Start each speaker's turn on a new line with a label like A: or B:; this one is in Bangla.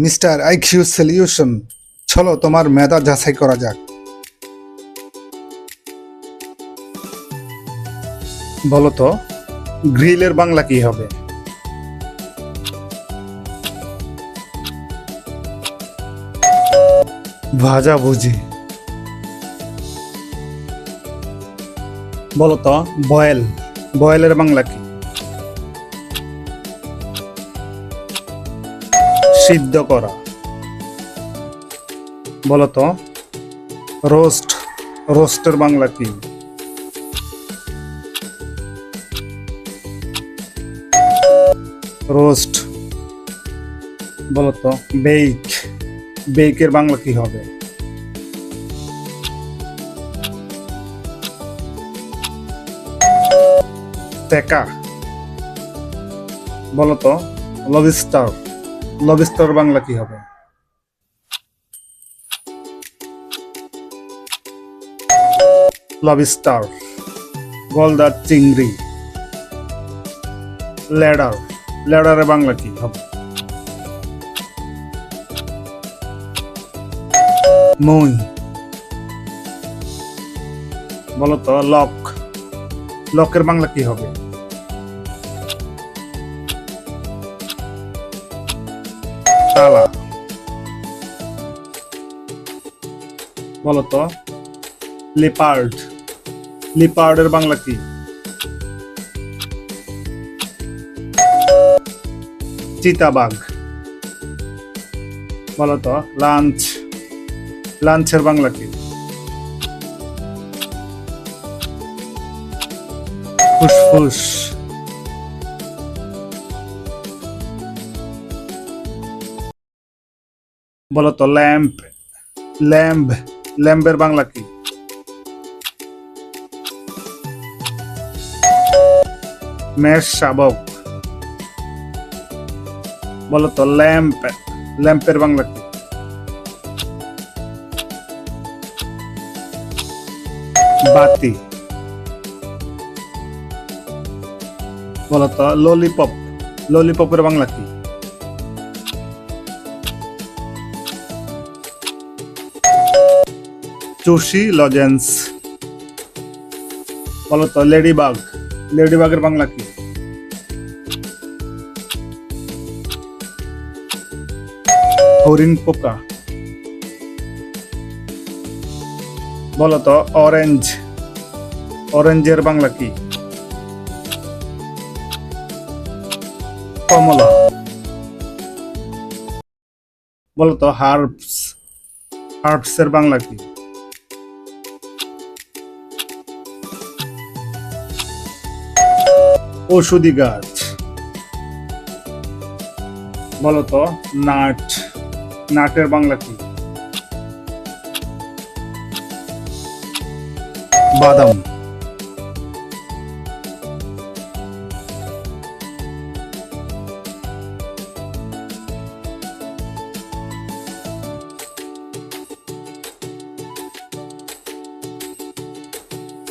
A: মিস্টার আইকিউ সলিউশন, চলো তোমার মেধা যাচাই করা যাক। বলো তো, গ্রিলের বাংলা কি হবে? ভাজা ভুজি। বলো তো, বয়েল, বয়েলের বাংলা কি? সিদ্ধ করা। বলো তো, রোস্ট, রোস্টের বাংলা কি? রোস্ট। বলো তো, বেক, বেকের বাংলা কি হবে? তেকা। বলো তো, লবিস্টার, লবিস্টার বাংলা কি হবে? লবিস্টার। গলদা চিংড়ি। ল্যাডার, ল্যাডারের বাংলা কি হবে? মই। বলো তো, লক, লকের বাংলা কি হবে? তালা। বলো তো, লিপার্ড, লিপার্ডের বাংলা কি? চিতাবাঘ। বলো তো, লাঞ্চ, লাঞ্চের বাংলা কি? ফুসফুস। বলো তো, ল্যাম্প, ল্যাম্ব, ল্যাম্বের বাংলা কি? মেষ শাবক। বলো তো, ল্যাম্প, ল্যাম্পের বাংলা কি? বাতি। বলো তো, ললিপপ, ললিপপের বাংলা কি? চুষি লজেন্স। বলো তো, লেডিবাগ, লেডিবাগের বাংলা কি? হরিণ পোকা। বলো তো, অরেঞ্জ, অরেঞ্জের বাংলা কি? কমলা। বলো তো, হার্বস, হার্বসের বাংলা কি? ঔষধি গাছ। বলো তো, নাট, নাটের বাংলা কি? বাদাম।